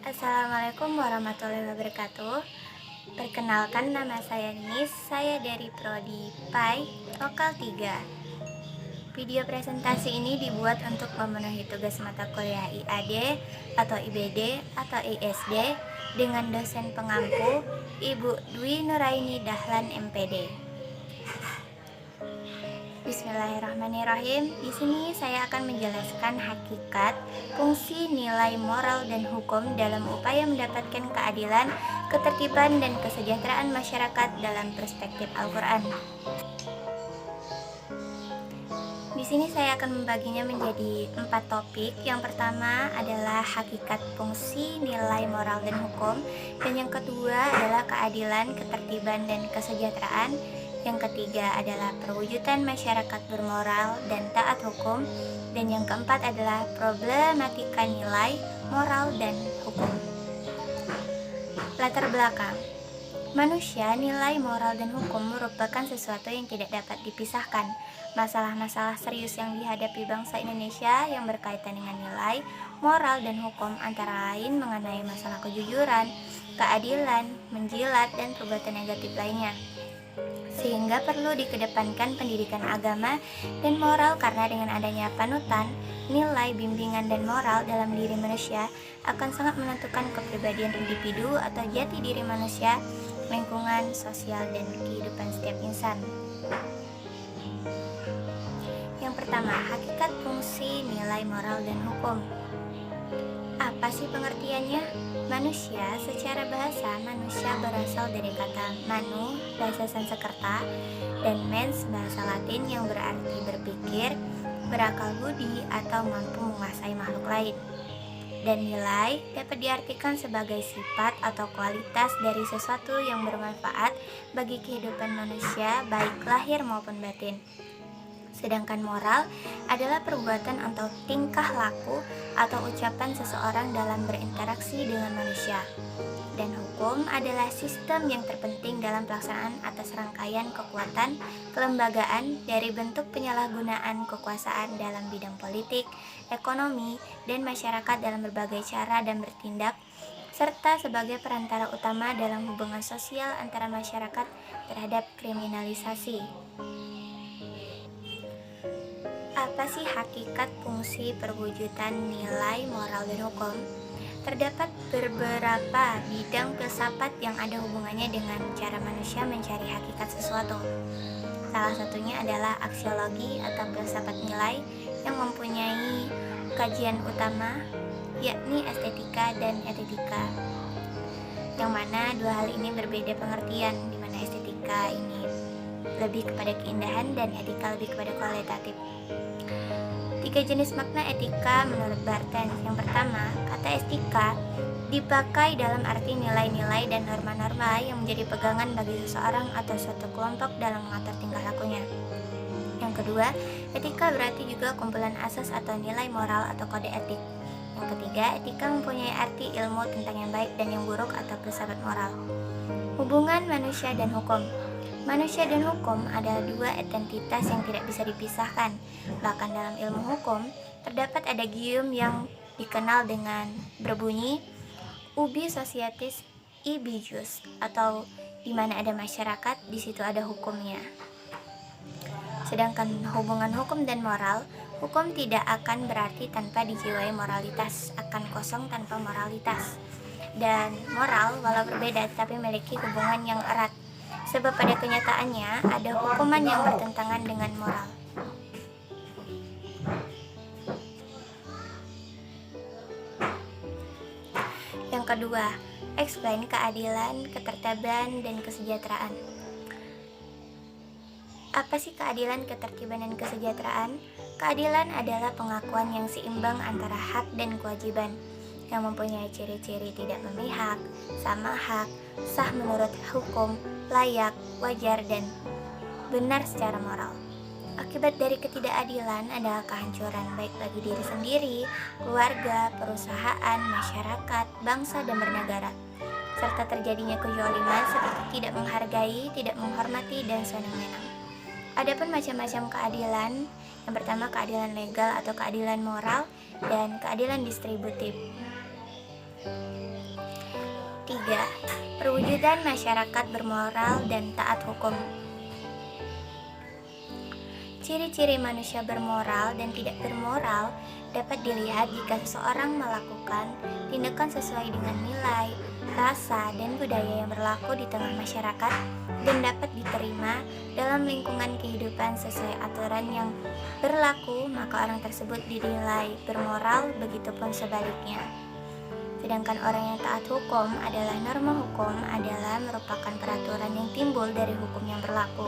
Assalamualaikum warahmatullahi wabarakatuh. Perkenalkan, nama saya Nis. Saya dari Prodi PAI Lokal 3. Video presentasi ini dibuat untuk memenuhi tugas mata kuliah IAD atau IBD atau ISD dengan dosen pengampu Ibu Dwi Nuraini Dahlan MPD. Bismillahirrahmanirrahim. Di sini saya akan menjelaskan hakikat, fungsi, nilai, moral, dan hukum dalam upaya mendapatkan keadilan, ketertiban, dan kesejahteraan masyarakat dalam perspektif Al-Quran. Di sini saya akan membaginya menjadi 4 topik. Yang pertama adalah hakikat, fungsi, nilai, moral, dan hukum. Dan yang kedua adalah keadilan, ketertiban, dan kesejahteraan. Yang ketiga adalah perwujudan masyarakat bermoral dan taat hukum. Dan yang keempat adalah problematika nilai, moral, dan hukum. Latar belakang. Manusia, nilai, moral, dan hukum merupakan sesuatu yang tidak dapat dipisahkan. Masalah-masalah serius yang dihadapi bangsa Indonesia yang berkaitan dengan nilai, moral, dan hukum antara lain mengenai masalah kejujuran, keadilan, menjilat, dan perbuatan negatif lainnya. Sehingga perlu dikedepankan pendidikan agama dan moral, karena dengan adanya panutan, nilai, bimbingan, dan moral dalam diri manusia akan sangat menentukan kepribadian individu atau jati diri manusia, lingkungan, sosial, dan kehidupan setiap insan. Yang pertama, hakikat, fungsi, nilai, moral, dan hukum. Apa sih pengertiannya? Manusia, secara bahasa, manusia berasal dari kata manu, bahasa Sanskerta, dan mens, bahasa Latin yang berarti berpikir, berakal budi, atau mampu menguasai makhluk lain. Dan nilai dapat diartikan sebagai sifat atau kualitas dari sesuatu yang bermanfaat bagi kehidupan manusia, baik lahir maupun batin. Sedangkan moral adalah perbuatan atau tingkah laku atau ucapan seseorang dalam berinteraksi dengan manusia. Dan hukum adalah sistem yang terpenting dalam pelaksanaan atas rangkaian kekuatan kelembagaan dari bentuk penyalahgunaan kekuasaan dalam bidang politik, ekonomi, dan masyarakat dalam berbagai cara dan bertindak, serta sebagai perantara utama dalam hubungan sosial antara masyarakat terhadap kriminalisasi. Apa sih hakikat, fungsi, perwujudan nilai, moral, dan hukum? Terdapat beberapa bidang filsafat yang ada hubungannya dengan cara manusia mencari hakikat sesuatu. Salah satunya adalah aksiologi atau filsafat nilai yang mempunyai kajian utama, yakni estetika dan etika. Yang mana dua hal ini berbeda pengertian, di mana estetika ini lebih kepada keindahan dan etika lebih kepada kualitatif. 3 jenis makna etika menurut Barthes. Yang pertama, kata etika dipakai dalam arti nilai-nilai dan norma-norma yang menjadi pegangan bagi seseorang atau suatu kelompok dalam mengatur tingkah lakunya. Yang kedua, etika berarti juga kumpulan asas atau nilai moral atau kode etik. Yang ketiga, etika mempunyai arti ilmu tentang yang baik dan yang buruk atau filsafat moral. Hubungan manusia dan hukum. Manusia dan hukum adalah dua entitas yang tidak bisa dipisahkan. Bahkan dalam ilmu hukum, terdapat adagium yang dikenal dengan berbunyi ubi societas ibi jus, atau di mana ada masyarakat, di situ ada hukumnya. Sedangkan hubungan hukum dan moral, hukum tidak akan berarti tanpa dijiwai moralitas, akan kosong tanpa moralitas. Dan moral walau berbeda tapi memiliki hubungan yang erat. Sebab pada kenyataannya ada hukuman yang bertentangan dengan moral. Yang kedua, explain keadilan, ketertiban, dan kesejahteraan. Apa sih keadilan, ketertiban, dan kesejahteraan? Keadilan adalah pengakuan yang seimbang antara hak dan kewajiban, yang mempunyai ciri-ciri tidak memihak, sama hak, sah menurut hukum, layak, wajar, dan benar secara moral. Akibat dari ketidakadilan adalah kehancuran baik bagi diri sendiri, keluarga, perusahaan, masyarakat, bangsa, dan bernegara, serta terjadinya kezaliman seperti tidak menghargai, tidak menghormati, dan senang-senang. Adapun macam-macam keadilan, yang pertama keadilan legal atau keadilan moral, dan keadilan distributif. 3. Perwujudan masyarakat bermoral dan taat hukum. Ciri-ciri manusia bermoral dan tidak bermoral dapat dilihat jika seseorang melakukan tindakan sesuai dengan nilai, rasa, dan budaya yang berlaku di tengah masyarakat dan dapat diterima dalam lingkungan kehidupan sesuai aturan yang berlaku, maka orang tersebut dinilai bermoral, begitupun sebaliknya. Sedangkan orang yang taat hukum adalah norma hukum adalah merupakan peraturan yang timbul dari hukum yang berlaku.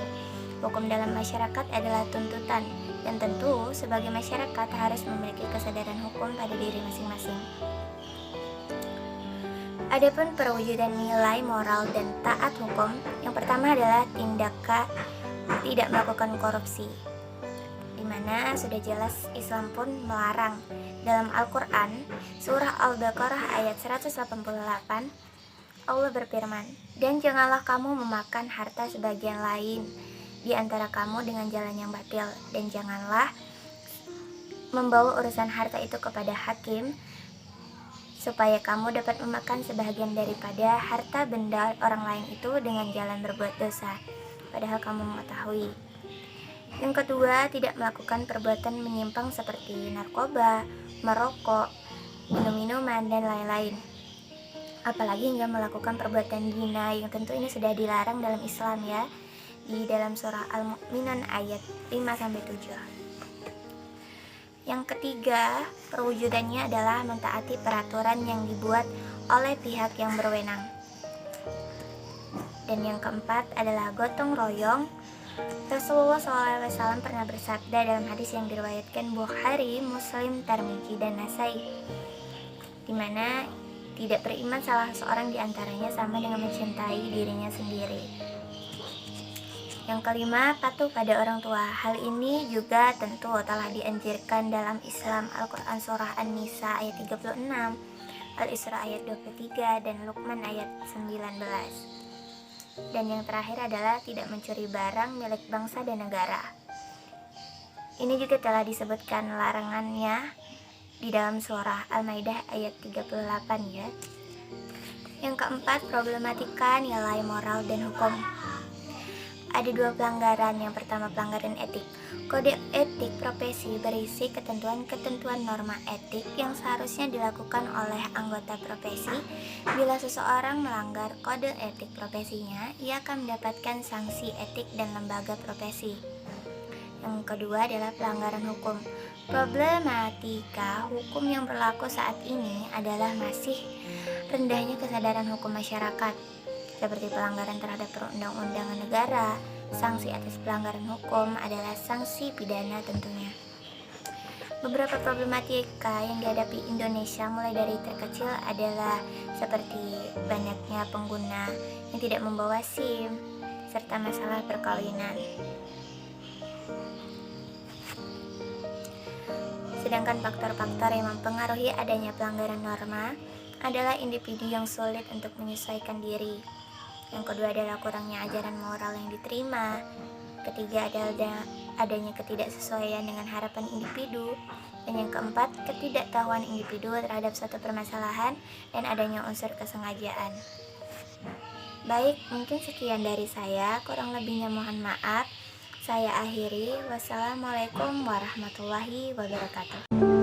Hukum dalam masyarakat adalah tuntutan, dan tentu sebagai masyarakat harus memiliki kesadaran hukum pada diri masing-masing. Adapun perwujudan nilai moral dan taat hukum, yang pertama adalah tindakan tidak melakukan korupsi, di mana sudah jelas Islam pun melarang. Dalam Al-Quran, surah Al-Baqarah ayat 188, Allah berfirman, "Dan janganlah kamu memakan harta sebagian lain di antara kamu dengan jalan yang batil, dan janganlah membawa urusan harta itu kepada hakim, supaya kamu dapat memakan sebagian daripada harta benda orang lain itu dengan jalan berbuat dosa, padahal kamu mengetahui." Yang kedua, tidak melakukan perbuatan menyimpang seperti narkoba, merokok, minum-minuman, dan lain-lain. Apalagi hingga melakukan perbuatan zina, yang tentu ini sudah dilarang dalam Islam ya, di dalam surah Al-Mu'minun ayat 5-7. Yang ketiga, perwujudannya adalah mentaati peraturan yang dibuat oleh pihak yang berwenang. Dan yang keempat adalah gotong royong. Rasulullah SAW pernah bersabda dalam hadis yang diriwayatkan Bukhari, Muslim, Tirmidzi, dan Nasai, di mana tidak beriman salah seorang di antaranya sama dengan mencintai dirinya sendiri. Yang kelima, patuh pada orang tua. Hal ini juga tentu telah dianjurkan dalam Islam. Al-Quran surah An-Nisa ayat 36, Al-Isra ayat 23, dan Luqman ayat 19. Dan yang terakhir adalah tidak mencuri barang milik bangsa dan negara. Ini juga telah disebutkan larangannya di dalam surah Al-Maidah ayat 38 ya. Yang keempat, problematika nilai moral dan hukum. Ada dua pelanggaran. Yang pertama, pelanggaran etik. Kode etik profesi berisi ketentuan-ketentuan norma etik yang seharusnya dilakukan oleh anggota profesi. Bila seseorang melanggar kode etik profesinya, ia akan mendapatkan sanksi etik dan lembaga profesi. Yang kedua adalah pelanggaran hukum. Problematika hukum yang berlaku saat ini adalah masih rendahnya kesadaran hukum masyarakat, seperti pelanggaran terhadap perundang-undangan negara. Sanksi atas pelanggaran hukum adalah sanksi pidana tentunya. Beberapa problematika yang dihadapi Indonesia mulai dari terkecil adalah seperti banyaknya pengguna yang tidak membawa SIM, serta masalah perkawinan. Sedangkan faktor-faktor yang mempengaruhi adanya pelanggaran norma adalah individu yang sulit untuk menyesuaikan diri. Yang kedua adalah kurangnya ajaran moral yang diterima. Ketiga adalah adanya ketidaksesuaian dengan harapan individu. Dan yang keempat, ketidaktahuan individu terhadap suatu permasalahan dan adanya unsur kesengajaan. Baik, mungkin sekian dari saya. Kurang lebihnya mohon maaf. Saya akhiri. Wassalamualaikum warahmatullahi wabarakatuh.